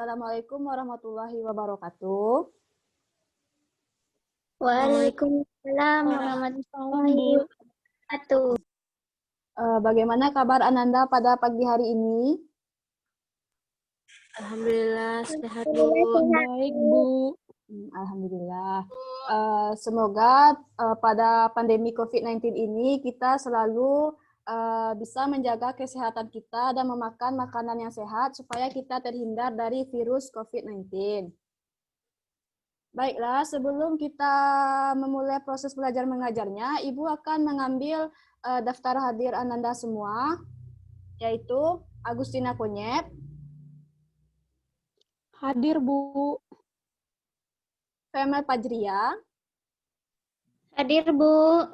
Assalamualaikum warahmatullahi wabarakatuh. Waalaikumsalam warahmatullahi wabarakatuh. Bagaimana kabar Ananda pada pagi hari ini? Alhamdulillah sehat, Bu. Baik, Bu. Alhamdulillah. Semoga pada pandemi COVID-19 ini kita selalu bisa menjaga kesehatan kita dan memakan makanan yang sehat supaya kita terhindar dari virus COVID-19. Baiklah, sebelum kita memulai proses belajar mengajarnya, Ibu akan mengambil daftar hadir Ananda semua, yaitu Agustina Konyet. Hadir, Bu. Femel Pajria. Hadir, Bu.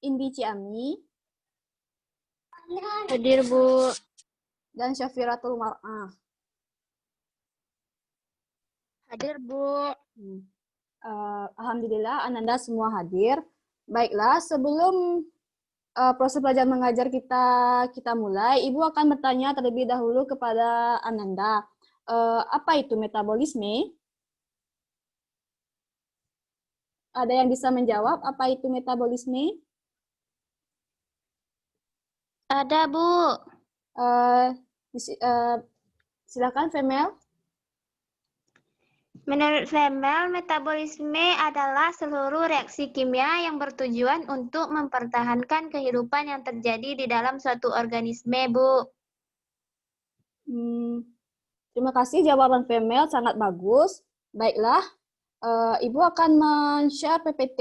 Indi Ciami. Hadir, Bu. Dan Syafiratul Mar'ah. Hadir, Bu. Alhamdulillah, Ananda semua hadir. Baiklah, sebelum proses belajar mengajar kita mulai, Ibu akan bertanya terlebih dahulu kepada Ananda. Apa itu metabolisme? Ada yang bisa menjawab apa itu metabolisme? Ada, Bu. Silakan, Femel. Menurut Femel, metabolisme adalah seluruh reaksi kimia yang bertujuan untuk mempertahankan kehidupan yang terjadi di dalam suatu organisme, Bu. Terima kasih jawaban Femel, sangat bagus. Baiklah, Ibu akan men-share PPT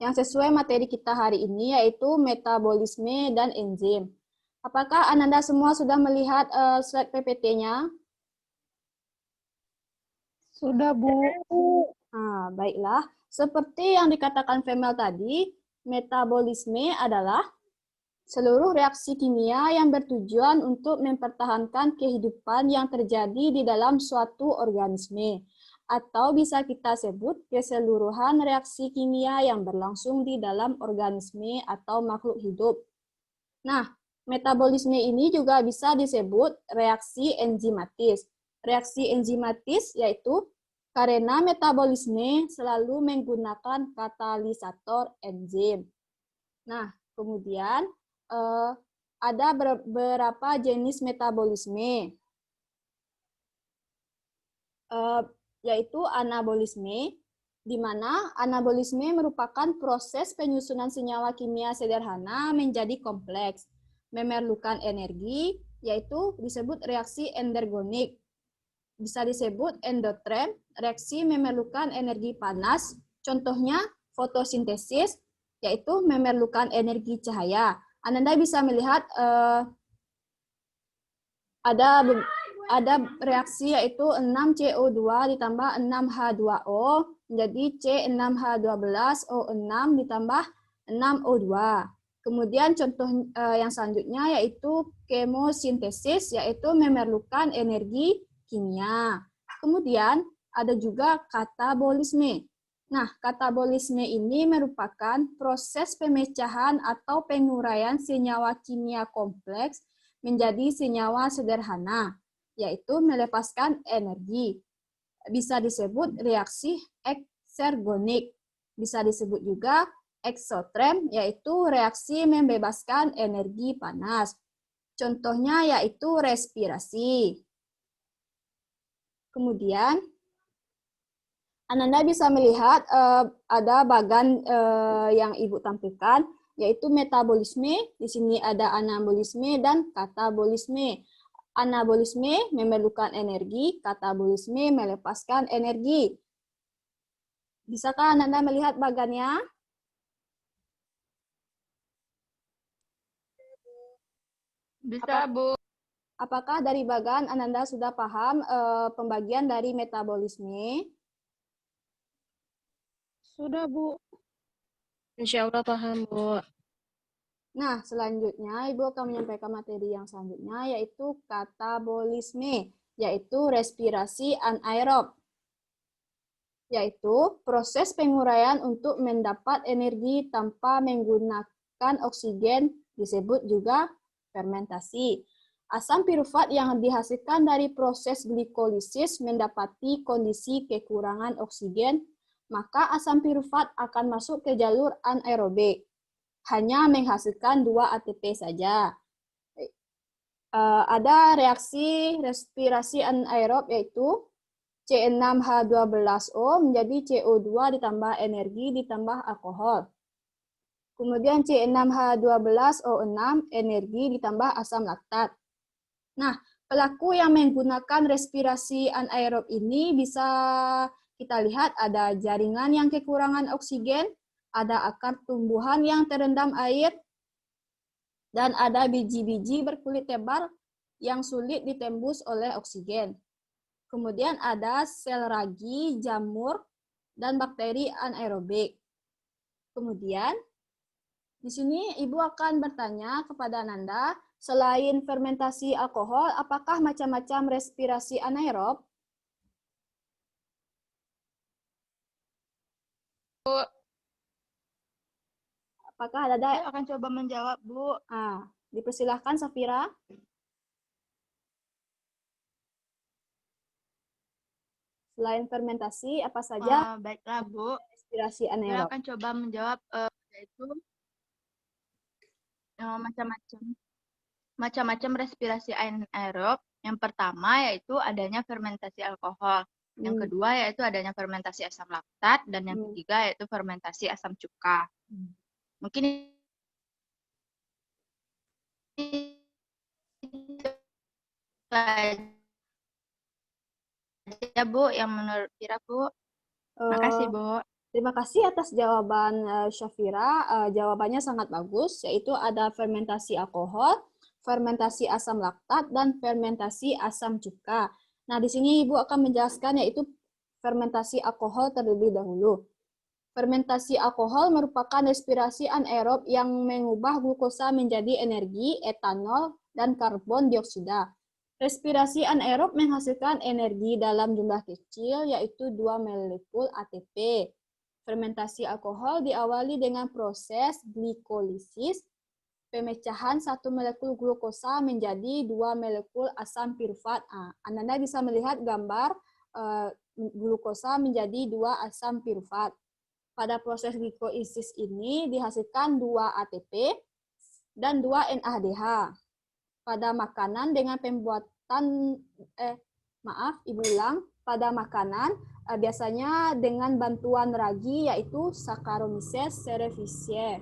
yang sesuai materi kita hari ini, yaitu metabolisme dan enzim. Apakah Ananda semua sudah melihat slide PPT-nya? Sudah, Bu. Baiklah. Seperti yang dikatakan Femel tadi, metabolisme adalah seluruh reaksi kimia yang bertujuan untuk mempertahankan kehidupan yang terjadi di dalam suatu organisme. Atau bisa kita sebut keseluruhan reaksi kimia yang berlangsung di dalam organisme atau makhluk hidup. Nah, metabolisme ini juga bisa disebut reaksi enzimatis. Reaksi enzimatis yaitu karena metabolisme selalu menggunakan katalisator enzim. Nah, kemudian ada beberapa jenis metabolisme, yaitu anabolisme, di mana anabolisme merupakan proses penyusunan senyawa kimia sederhana menjadi kompleks, memerlukan energi, yaitu disebut reaksi endergonik. Bisa disebut endoterm, reaksi memerlukan energi panas, contohnya fotosintesis, yaitu memerlukan energi cahaya. Ananda bisa melihat ada reaksi yaitu 6CO2 ditambah 6H2O menjadi C6H12O6 ditambah 6O2. Kemudian contoh yang selanjutnya yaitu kemosintesis, yaitu memerlukan energi kimia. Kemudian ada juga katabolisme. Nah, katabolisme ini merupakan proses pemecahan atau penguraian senyawa kimia kompleks menjadi senyawa sederhana, yaitu melepaskan energi. Bisa disebut reaksi eksergonik. Bisa disebut juga eksoterm, yaitu reaksi membebaskan energi panas. Contohnya yaitu respirasi. Kemudian, Ananda bisa melihat ada bagan yang Ibu tampilkan, yaitu metabolisme. Di sini ada anabolisme dan katabolisme. Anabolisme memerlukan energi, katabolisme melepaskan energi. Bisakah Ananda melihat bagannya? Bisa, Bu. Apakah dari bagan Ananda sudah paham pembagian dari metabolisme? Sudah, Bu. Insya Allah paham, Bu. Nah, selanjutnya Ibu akan menyampaikan materi yang selanjutnya, yaitu katabolisme, yaitu respirasi anaerob, yaitu proses penguraian untuk mendapat energi tanpa menggunakan oksigen, disebut juga fermentasi. Asam pirufat yang dihasilkan dari proses glikolisis mendapati kondisi kekurangan oksigen, maka asam pirufat akan masuk ke jalur anaerobik, hanya menghasilkan 2 ATP saja. Ada reaksi respirasi anaerob yaitu C6H12O menjadi CO2 ditambah energi ditambah alkohol. Kemudian C6H12O6 energi ditambah asam laktat. Nah, pelaku yang menggunakan respirasi anaerob ini bisa kita lihat ada jaringan yang kekurangan oksigen, ada akar tumbuhan yang terendam air, dan ada biji-biji berkulit tebal yang sulit ditembus oleh oksigen. Kemudian ada sel ragi, jamur, dan bakteri anaerobik. Kemudian, di sini Ibu akan bertanya kepada Nanda, selain fermentasi alkohol, apakah macam-macam respirasi anaerob? Bu. Apakah ada? Saya akan coba menjawab, Bu. Dipersilahkan Safira. Selain fermentasi, apa saja Baiklah, Bu. respirasi Saya anaerob? akan coba menjawab yaitu macam-macam respirasi anaerob. Yang pertama yaitu adanya fermentasi alkohol. Yang kedua yaitu adanya fermentasi asam laktat. Dan yang ketiga yaitu fermentasi asam cuka. Mungkin ya Bu, yang menurut Kira Bu. Makasih Bu. Terima kasih atas jawaban Syafira. Jawabannya sangat bagus, yaitu ada fermentasi alkohol, fermentasi asam laktat, dan fermentasi asam cuka. Nah, di sini Ibu akan menjelaskan yaitu fermentasi alkohol terlebih dahulu. Fermentasi alkohol merupakan respirasi anaerob yang mengubah glukosa menjadi energi, etanol, dan karbon dioksida. Respirasi anaerob menghasilkan energi dalam jumlah kecil, yaitu 2 molekul ATP. Fermentasi alkohol diawali dengan proses glikolisis, pemecahan 1 molekul glukosa menjadi 2 molekul asam pirufat. Anda bisa melihat gambar glukosa menjadi 2 asam pirufat. Pada proses glikolisis ini dihasilkan 2 ATP dan 2 NADH. Pada makanan dengan pembuatan, Ibu ulang, pada makanan biasanya dengan bantuan ragi yaitu Saccharomyces cerevisiae.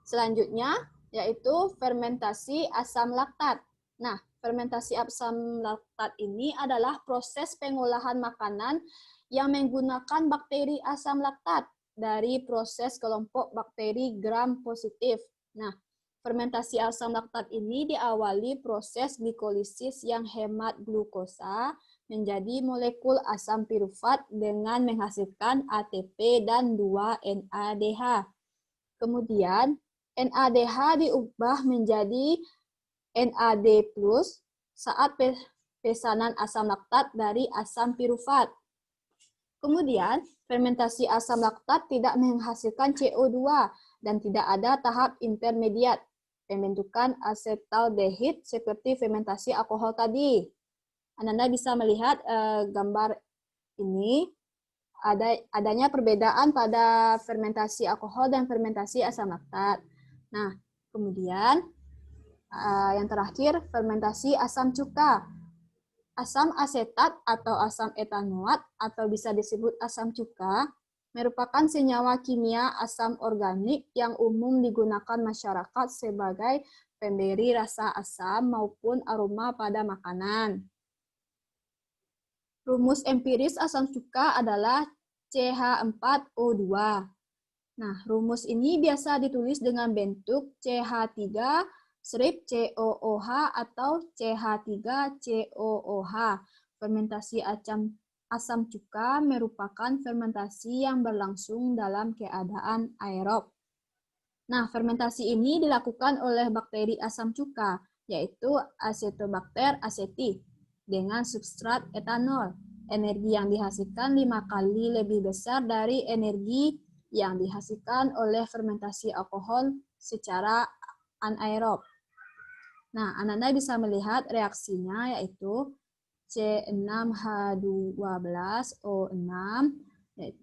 Selanjutnya yaitu fermentasi asam laktat. Nah, fermentasi asam laktat ini adalah proses pengolahan makanan yang menggunakan bakteri asam laktat dari proses kelompok bakteri gram positif. Nah, fermentasi asam laktat ini diawali proses glikolisis yang hemat glukosa menjadi molekul asam pirufat dengan menghasilkan ATP dan 2 NADH. Kemudian, NADH diubah menjadi NAD+ saat pesanan asam laktat dari asam pirufat. Kemudian, fermentasi asam laktat tidak menghasilkan CO2 dan tidak ada tahap intermediat, pembentukan asetaldehid seperti fermentasi alkohol tadi. Anda bisa melihat gambar ini, adanya perbedaan pada fermentasi alkohol dan fermentasi asam laktat. Nah, kemudian yang terakhir, fermentasi asam cuka. Asam asetat atau asam etanoat atau bisa disebut asam cuka merupakan senyawa kimia asam organik yang umum digunakan masyarakat sebagai pemberi rasa asam maupun aroma pada makanan. Rumus empiris asam cuka adalah CH4O2. Nah, rumus ini biasa ditulis dengan bentuk CH3 strip COOH atau CH3COOH. Fermentasi asam cuka merupakan fermentasi yang berlangsung dalam keadaan aerob. Nah, fermentasi ini dilakukan oleh bakteri asam cuka, yaitu Acetobacter aceti, dengan substrat etanol. Energi yang dihasilkan 5 kali lebih besar dari energi yang dihasilkan oleh fermentasi alkohol secara anaerob. Nah, Ananda bisa melihat reaksinya yaitu C6H12O6,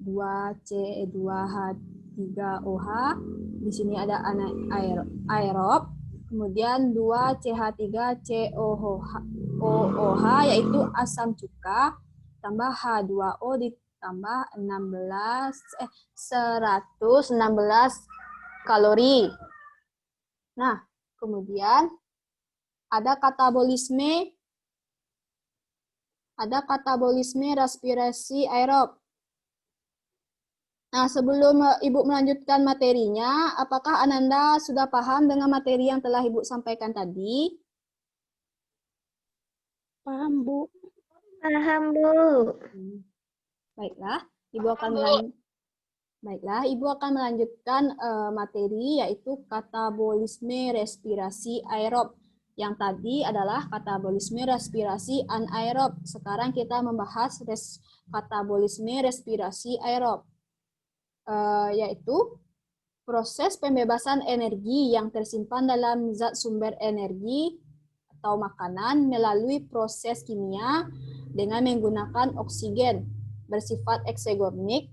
2C2H3OH. Di sini ada aerob. Kemudian 2CH3COOH yaitu asam cuka, tambah H2O ditambah 116 kalori. Nah, kemudian ada katabolisme respirasi aerob. Nah, sebelum Ibu melanjutkan materinya, apakah Ananda sudah paham dengan materi yang telah Ibu sampaikan tadi? Paham, Bu. Paham, Bu. Baiklah, Ibu akan melanjutkan materi yaitu katabolisme respirasi aerob. Yang tadi adalah katabolisme respirasi anaerob. Sekarang kita membahas katabolisme respirasi aerob, yaitu proses pembebasan energi yang tersimpan dalam zat sumber energi atau makanan melalui proses kimia dengan menggunakan oksigen bersifat eksogenik,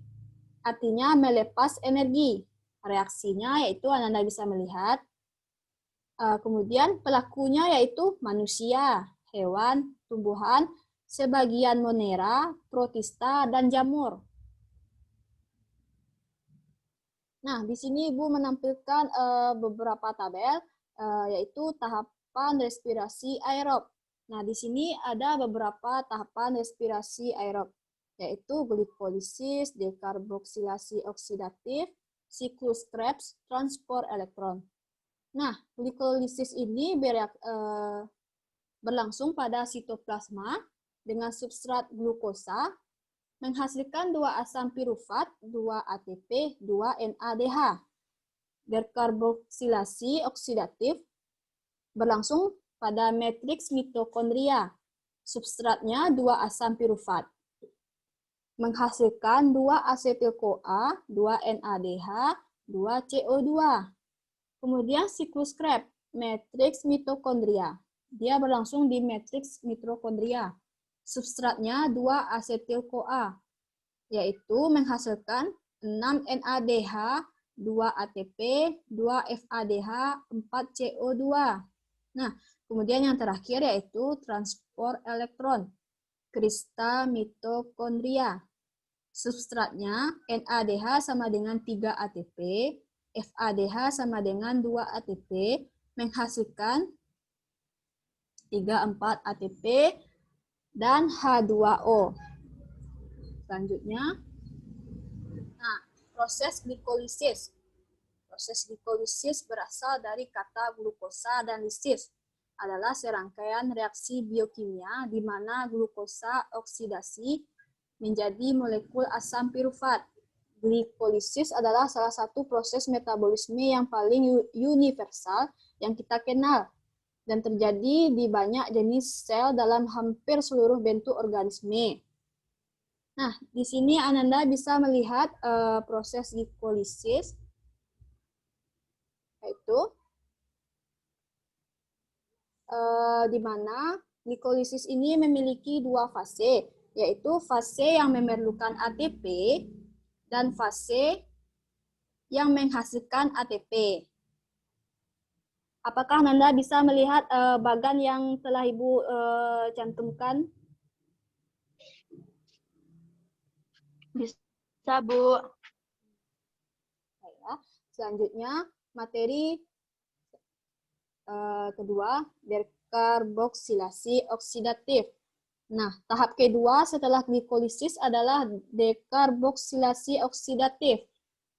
artinya melepas energi. Reaksinya yaitu Anda bisa melihat. Kemudian pelakunya yaitu manusia, hewan, tumbuhan, sebagian monera, protista, dan jamur. Nah, di sini Ibu menampilkan beberapa tabel, yaitu tahapan respirasi aerob. Nah, di sini ada beberapa tahapan respirasi aerob, yaitu glikolisis, dekarboksilasi oksidatif, siklus Krebs, transport elektron. Nah, glikolisis ini berlangsung pada sitoplasma dengan substrat glukosa, menghasilkan 2 asam pirufat, 2 ATP, 2 NADH. Dekarboksilasi oksidatif berlangsung pada matriks mitokondria. Substratnya 2 asam pirufat. Menghasilkan 2 asetil-CoA, 2 NADH, 2 CO2. Kemudian siklus Krebs, matriks mitokondria. Dia berlangsung di matriks mitokondria. Substratnya 2 asetil-CoA, yaitu menghasilkan 6 NADH, 2 ATP, 2 FADH, 4 CO2. Nah, kemudian yang terakhir yaitu transport elektron, krista mitokondria. Substratnya NADH sama dengan 3 ATP, FADH sama dengan 2 ATP, menghasilkan 3,4 ATP, dan H2O. Selanjutnya, nah, proses glikolisis. Proses glikolisis berasal dari kata glukosa dan lisis. Adalah serangkaian reaksi biokimia di mana glukosa oksidasi menjadi molekul asam pirufat. Glikolisis adalah salah satu proses metabolisme yang paling universal yang kita kenal dan terjadi di banyak jenis sel dalam hampir seluruh bentuk organisme. Nah, di sini Ananda bisa melihat proses glikolisis, yaitu di mana glikolisis ini memiliki 2 fase, yaitu fase yang memerlukan ATP dan fase yang menghasilkan ATP. Apakah Nanda bisa melihat bagan yang telah Ibu cantumkan? Bisa, Bu. Baiklah. Selanjutnya, materi kedua, dekarboksilasi oksidatif. Nah, tahap kedua setelah glikolisis adalah dekarboksilasi oksidatif.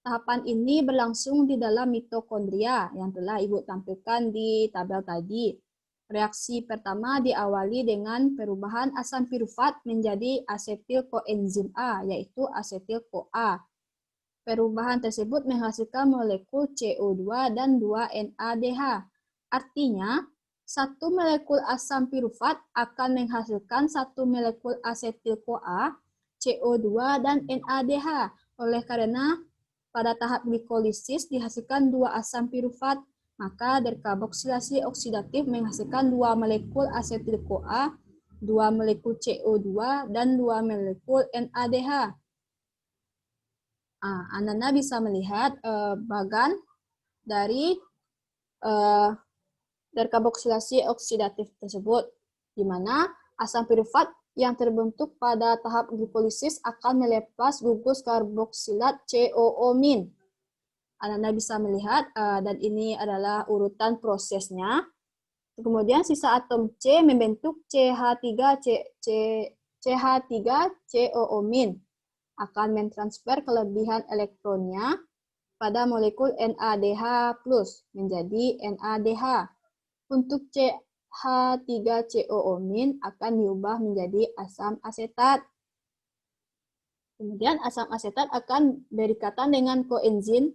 Tahapan ini berlangsung di dalam mitokondria yang telah Ibu tampilkan di tabel tadi. Reaksi pertama diawali dengan perubahan asam pirufat menjadi asetil koenzim A, yaitu asetil-CoA. Perubahan tersebut menghasilkan molekul CO2 dan 2 NADH. Artinya, satu molekul asam pirufat akan menghasilkan satu molekul asetil-CoA, CO2, dan NADH. Oleh karena pada tahap glikolisis dihasilkan 2 asam pirufat Maka dekarboksilasi oksidatif menghasilkan 2 molekul asetil-CoA, 2 molekul CO2, dan 2 molekul NADH. Anda bisa melihat bagan dari dekarboksilasi oksidatif tersebut, di mana asam piruvat yang terbentuk pada tahap glikolisis akan melepas gugus karboksilat COO-. Anda bisa melihat, dan ini adalah urutan prosesnya. Kemudian sisa atom C membentuk CH3COO- akan mentransfer kelebihan elektronnya pada molekul NADH+ menjadi NADH. Untuk CH3COO- akan diubah menjadi asam asetat. Kemudian asam asetat akan berikatan dengan koenzim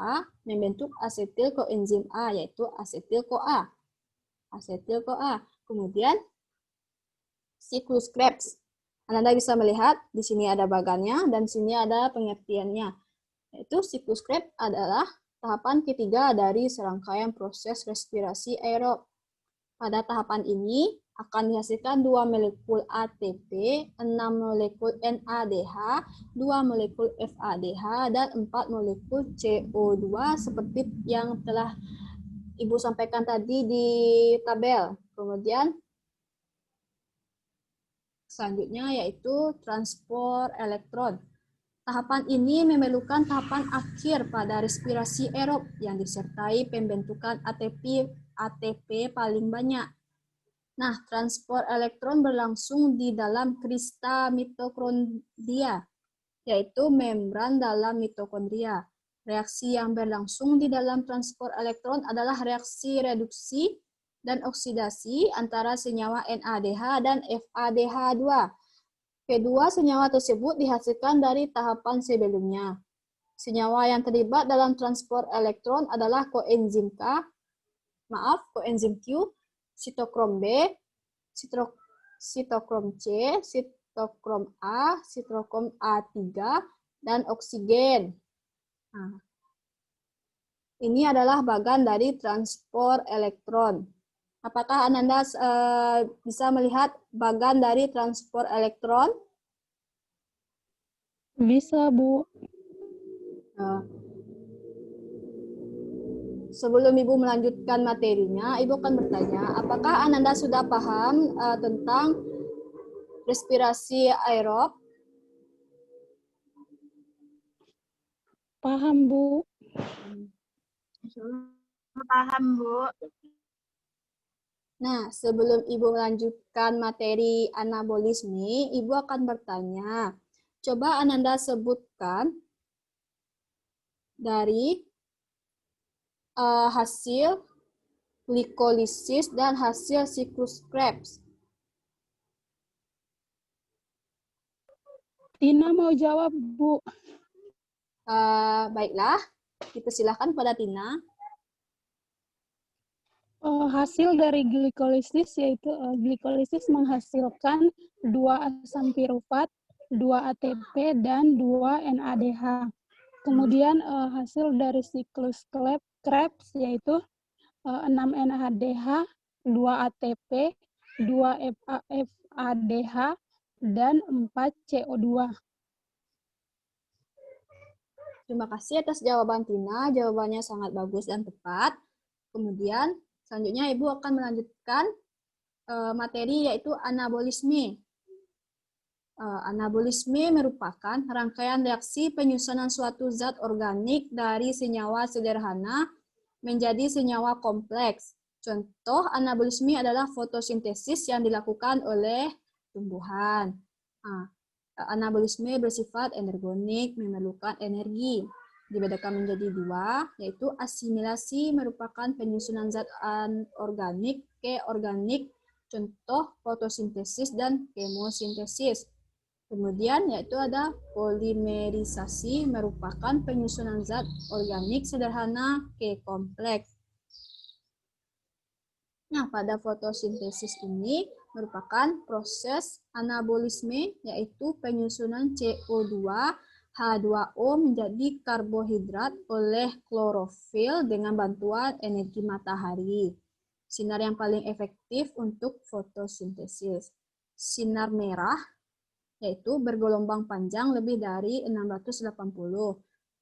A membentuk asetil koenzim A, yaitu asetil-CoA. Kemudian siklus Krebs. Anda bisa melihat di sini ada bagannya dan di sini ada pengertiannya. Yaitu siklus Krebs adalah tahapan ketiga dari serangkaian proses respirasi aerob. Pada tahapan ini akan dihasilkan 2 molekul ATP, 6 molekul NADH, 2 molekul FADH, dan 4 molekul CO2 seperti yang telah Ibu sampaikan tadi di tabel. Kemudian selanjutnya yaitu transport elektron. Tahapan ini memerlukan tahapan akhir pada respirasi aerob yang disertai pembentukan ATP paling banyak. Nah, transport elektron berlangsung di dalam krista mitokondria, yaitu membran dalam mitokondria. Reaksi yang berlangsung di dalam transport elektron adalah reaksi reduksi dan oksidasi antara senyawa NADH dan FADH2. Kedua senyawa tersebut dihasilkan dari tahapan sebelumnya. Senyawa yang terlibat dalam transport elektron adalah koenzim Q, sitokrom B, sitokrom C, sitokrom A, sitokrom A3, dan oksigen. Nah, ini adalah bagan dari transport elektron. Apakah Ananda bisa melihat bagan dari transport elektron? Bisa, Bu. Sebelum Ibu melanjutkan materinya, Ibu akan bertanya, apakah Ananda sudah paham tentang respirasi aerob? Paham, Bu. Paham, Bu. Nah, sebelum Ibu melanjutkan materi anabolisme, Ibu akan bertanya, coba Ananda sebutkan dari hasil glikolisis dan hasil siklus Krebs. Tina mau jawab, Bu. Baiklah, kita silakan pada Tina. Hasil dari glikolisis yaitu glikolisis menghasilkan 2 asam piruvat, 2 ATP, dan 2 NADH. Kemudian hasil dari siklus Krebs yaitu 6 NADH, 2 ATP, 2 FADH, dan 4 CO2. Terima kasih atas jawaban Tina. Jawabannya sangat bagus dan tepat. Kemudian selanjutnya Ibu akan melanjutkan materi yaitu anabolisme. Anabolisme merupakan rangkaian reaksi penyusunan suatu zat organik dari senyawa sederhana menjadi senyawa kompleks. Contoh anabolisme adalah fotosintesis yang dilakukan oleh tumbuhan. Anabolisme bersifat energonik, memerlukan energi. Dibedakan menjadi 2, yaitu asimilasi merupakan penyusunan zat anorganik ke organik, contoh fotosintesis dan kemosintesis. Kemudian yaitu ada polimerisasi merupakan penyusunan zat organik sederhana ke kompleks. Nah, pada fotosintesis ini merupakan proses anabolisme, yaitu penyusunan CO2 H2O menjadi karbohidrat oleh klorofil dengan bantuan energi matahari. Sinar yang paling efektif untuk fotosintesis. Sinar merah yaitu bergelombang panjang lebih dari 680.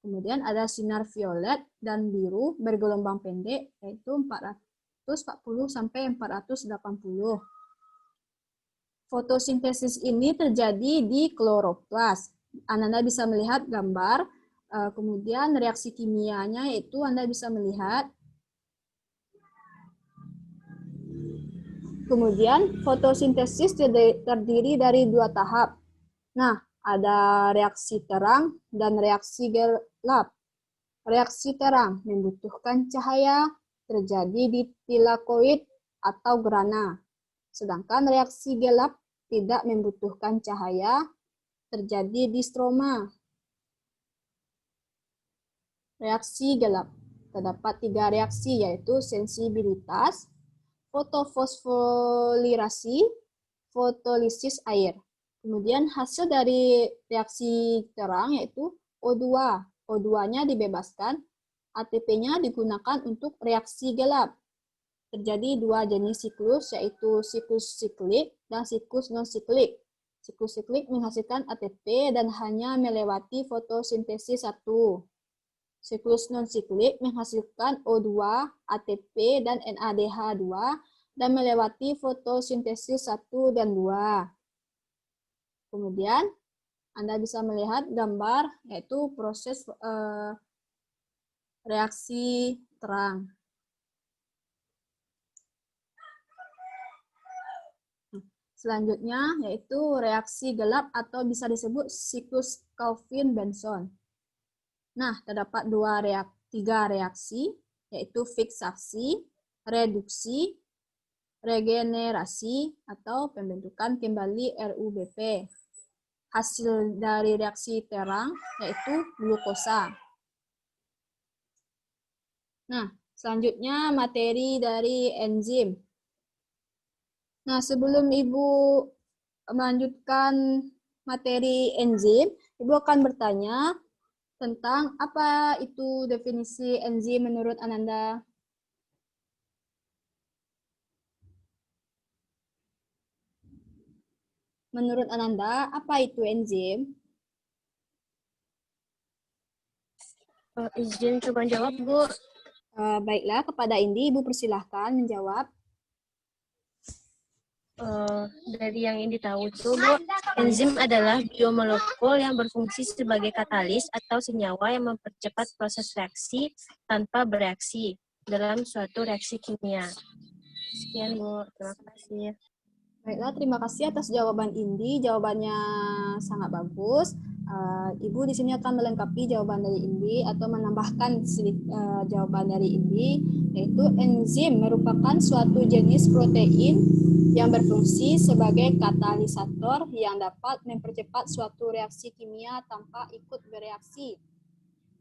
Kemudian ada sinar violet dan biru bergelombang pendek yaitu 440 sampai 480. Fotosintesis ini terjadi di kloroplas. Anda bisa melihat gambar, kemudian reaksi kimianya yaitu Anda bisa melihat. Kemudian fotosintesis terdiri dari 2 tahap. Nah, ada reaksi terang dan reaksi gelap. Reaksi terang membutuhkan cahaya, terjadi di tilakoid atau grana. Sedangkan reaksi gelap tidak membutuhkan cahaya, terjadi di stroma. Reaksi gelap. Terdapat 3 reaksi yaitu sensibilitas, fotofosforilasi, fotolisis air. Kemudian hasil dari reaksi terang yaitu O2. O2-nya dibebaskan, ATP-nya digunakan untuk reaksi gelap. Terjadi 2 jenis siklus yaitu siklus siklik dan siklus non-siklik. Siklus siklik menghasilkan ATP dan hanya melewati fotosintesis 1. Siklus non-siklik menghasilkan O2, ATP, dan NADH2 dan melewati fotosintesis 1 dan 2. Kemudian, Anda bisa melihat gambar, yaitu proses reaksi terang. Selanjutnya, yaitu reaksi gelap atau bisa disebut siklus Calvin-Benson. Nah, terdapat 3 reaksi, yaitu fiksasi, reduksi, regenerasi, atau pembentukan kembali RUBP. Hasil dari reaksi terang yaitu glukosa. Nah, selanjutnya materi dari enzim. Nah, sebelum Ibu melanjutkan materi enzim, Ibu akan bertanya tentang apa itu definisi enzim menurut Ananda. Menurut Ananda, apa itu enzim? Izin coba jawab, Bu. Baiklah, kepada Indi, Ibu persilahkan menjawab. Dari yang Indi tahu itu, Bu, enzim adalah biomolekul yang berfungsi sebagai katalis atau senyawa yang mempercepat proses reaksi tanpa bereaksi dalam suatu reaksi kimia. Sekian, Bu. Terima kasih. Baiklah, terima kasih atas jawaban Indi. Jawabannya sangat bagus. Ibu di sini akan melengkapi jawaban dari Indi atau menambahkan jawaban dari Indi, yaitu enzim merupakan suatu jenis protein yang berfungsi sebagai katalisator yang dapat mempercepat suatu reaksi kimia tanpa ikut bereaksi.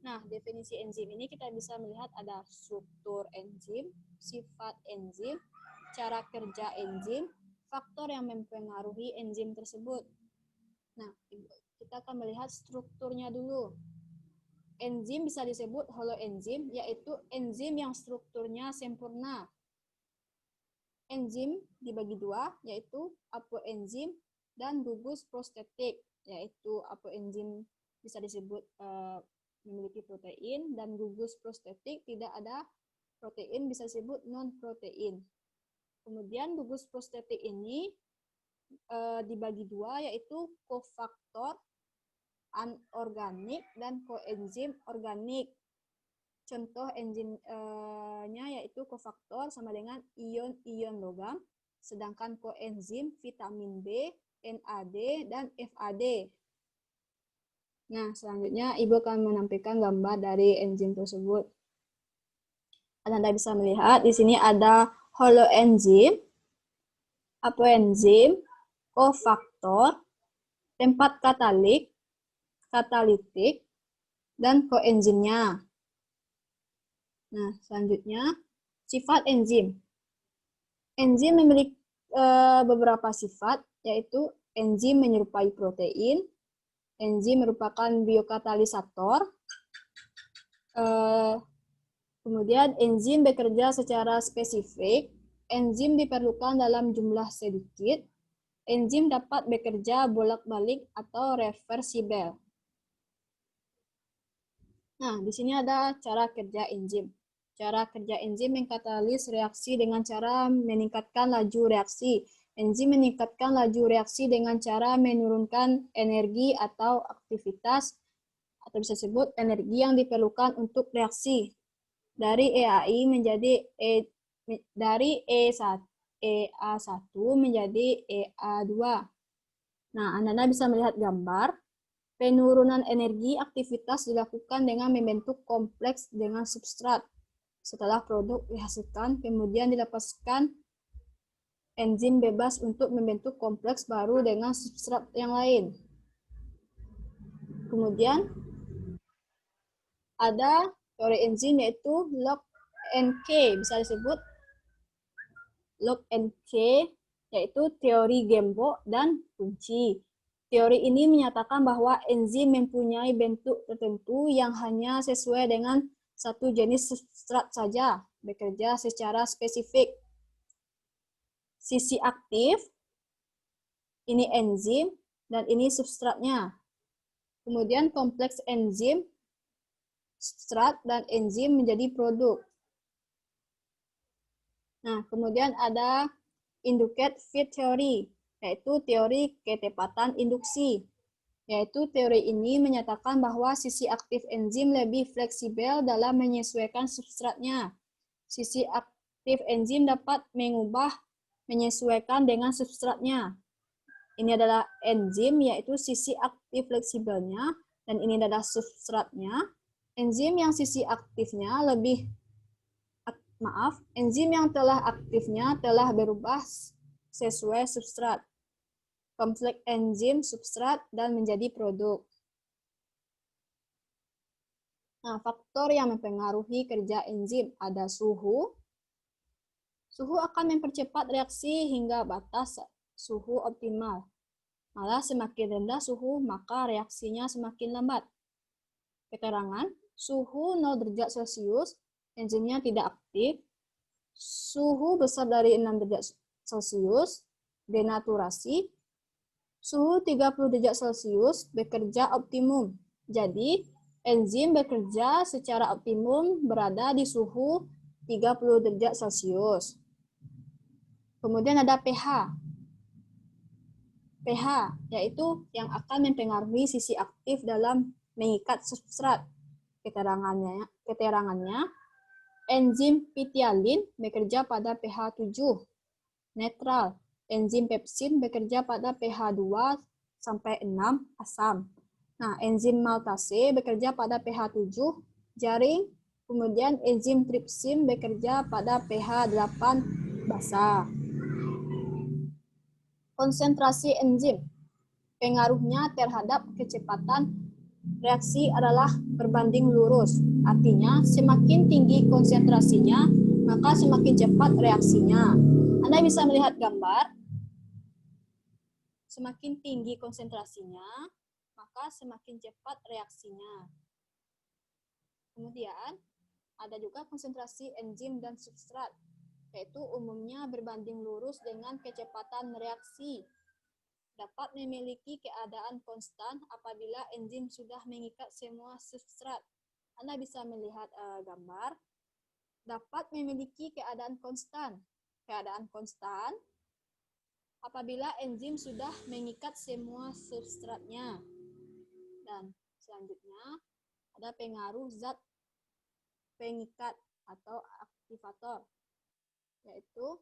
Nah, definisi enzim ini kita bisa melihat ada struktur enzim, sifat enzim, cara kerja enzim, faktor yang mempengaruhi enzim tersebut. Nah, kita akan melihat strukturnya dulu. Enzim bisa disebut holoenzim, yaitu enzim yang strukturnya sempurna. Enzim dibagi 2, yaitu apoenzim dan gugus prostetik, yaitu apoenzim bisa disebut memiliki protein, dan gugus prostetik tidak ada protein, bisa disebut non-protein. Kemudian gugus prostetik ini dibagi 2, yaitu kofaktor anorganik dan koenzim organik. Contoh enzimnya yaitu kofaktor sama dengan ion-ion logam, sedangkan koenzim vitamin B, NAD, dan FAD. Nah, selanjutnya Ibu akan menampilkan gambar dari enzim tersebut. Anda bisa melihat di sini ada holoenzim, apoenzim, kofaktor, tempat katalitik, dan koenzimnya. Nah, selanjutnya sifat enzim. Enzim memiliki beberapa sifat, yaitu enzim menyerupai protein, enzim merupakan biokatalisator. Kemudian enzim bekerja secara spesifik. Enzim diperlukan dalam jumlah sedikit. Enzim dapat bekerja bolak-balik atau reversibel. Nah, di sini ada cara kerja enzim. Cara kerja enzim mengkatalis reaksi dengan cara meningkatkan laju reaksi. Enzim meningkatkan laju reaksi dengan cara menurunkan energi atau aktivitas, atau bisa disebut energi yang diperlukan untuk reaksi. Dari EAI menjadi dari EA1 menjadi EA2. Nah, Anda bisa melihat gambar. Penurunan energi aktivitas dilakukan dengan membentuk kompleks dengan substrat. Setelah produk dihasilkan, kemudian dilepaskan enzim bebas untuk membentuk kompleks baru dengan substrat yang lain. Kemudian ada teori enzim yaitu Lock and Key, bisa disebut Lock and Key, yaitu teori gembok dan kunci. Teori ini menyatakan bahwa enzim mempunyai bentuk tertentu yang hanya sesuai dengan satu jenis substrat saja, bekerja secara spesifik. Sisi aktif, ini enzim, dan ini substratnya. Kemudian kompleks enzim, substrat, dan enzim menjadi produk. Nah, kemudian ada induced feed theory, yaitu teori ketepatan induksi. Yaitu teori ini menyatakan bahwa sisi aktif enzim lebih fleksibel dalam menyesuaikan substratnya. Sisi aktif enzim dapat mengubah menyesuaikan dengan substratnya. Ini adalah enzim, yaitu sisi aktif fleksibelnya, dan ini adalah substratnya. Enzim yang sisi aktifnya enzim yang telah aktifnya telah berubah sesuai substrat. Kompleks enzim, substrat, dan menjadi produk. Nah, faktor yang mempengaruhi kerja enzim ada suhu. Suhu akan mempercepat reaksi hingga batas suhu optimal. Malah semakin rendah suhu, maka reaksinya semakin lambat. Keterangan, suhu 0 derajat Celcius, enzimnya tidak aktif. Suhu besar dari 6 derajat Celcius, denaturasi. Suhu 30 derajat Celcius bekerja optimum. Jadi, enzim bekerja secara optimum berada di suhu 30 derajat Celcius. Kemudian ada pH. pH, yaitu yang akan mempengaruhi sisi aktif dalam mengikat substrat. Keterangannya, enzim pitialin bekerja pada pH 7, netral. Enzim pepsin bekerja pada pH 2 sampai 6, asam. Nah, enzim maltase bekerja pada pH 7, jaring. Kemudian enzim tripsin bekerja pada pH 8, basa. Konsentrasi enzim. Pengaruhnya terhadap kecepatan reaksi adalah berbanding lurus. Artinya, semakin tinggi konsentrasinya, maka semakin cepat reaksinya. Anda bisa melihat gambar. Semakin tinggi konsentrasinya, maka semakin cepat reaksinya. Kemudian, ada juga konsentrasi enzim dan substrat, yaitu umumnya berbanding lurus dengan kecepatan reaksi. Dapat memiliki keadaan konstan apabila enzim sudah mengikat semua substrat. Anda bisa melihat gambar. Dapat memiliki keadaan konstan. Keadaan konstan apabila enzim sudah mengikat semua substratnya. Dan selanjutnya ada pengaruh zat pengikat atau aktivator, yaitu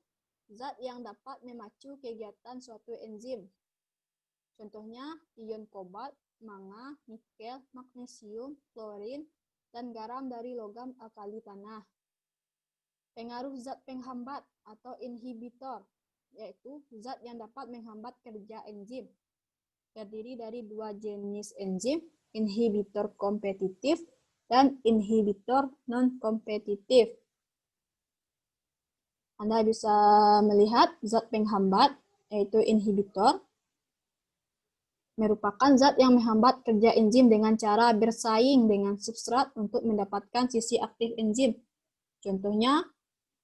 zat yang dapat memacu kegiatan suatu enzim. Contohnya ion kobalt, manga, nikel, magnesium, klorin, dan garam dari logam alkali tanah. Pengaruh zat penghambat atau inhibitor, yaitu zat yang dapat menghambat kerja enzim. Terdiri dari dua jenis enzim, inhibitor kompetitif dan inhibitor non-kompetitif. Anda bisa melihat zat penghambat, yaitu inhibitor. merupakan zat yang menghambat kerja enzim dengan cara bersaing dengan substrat untuk mendapatkan sisi aktif enzim. Contohnya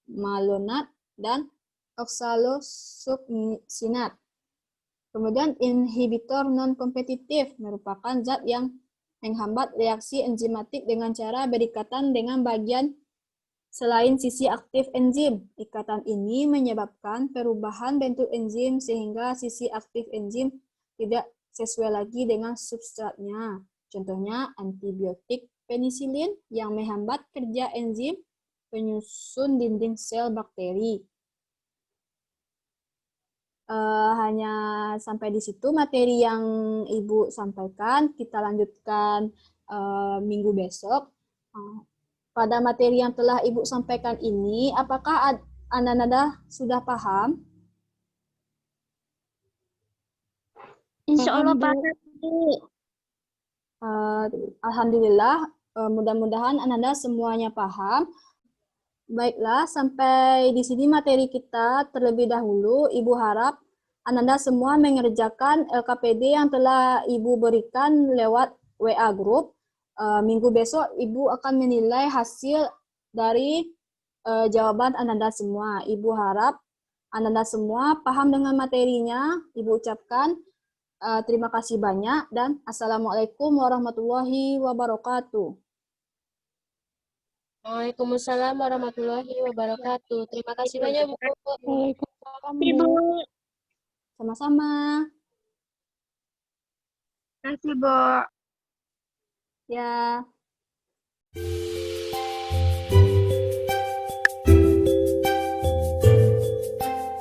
malonat dan oksalosuksinat. Kemudian inhibitor non-kompetitif merupakan zat yang menghambat reaksi enzimatik dengan cara berikatan dengan bagian selain sisi aktif enzim. Ikatan ini menyebabkan perubahan bentuk enzim sehingga sisi aktif enzim tidak sesuai lagi dengan substratnya. Contohnya antibiotik penisilin yang menghambat kerja enzim penyusun dinding sel bakteri. Hanya sampai di situ materi yang Ibu sampaikan. Kita lanjutkan minggu besok. Pada materi yang telah Ibu sampaikan ini, apakah Anda sudah paham? Insya Allah Paham, Bu. paham, Bu. Alhamdulillah, mudah-mudahan Anda semuanya paham. Baiklah, sampai di sini materi kita terlebih dahulu. Ibu harap Anda semua mengerjakan LKPD yang telah Ibu berikan lewat WA Group. Minggu besok Ibu akan menilai hasil dari jawaban Anda semua. Ibu harap Anda semua paham dengan materinya. Ibu ucapkan terima kasih banyak dan Assalamualaikum warahmatullahi wabarakatuh. Waalaikumsalam warahmatullahi wabarakatuh. Terima kasih banyak, Bu. Waalaikumsalam, Ibu. Bu. Sama-sama. Terima kasih, Bu. Ya.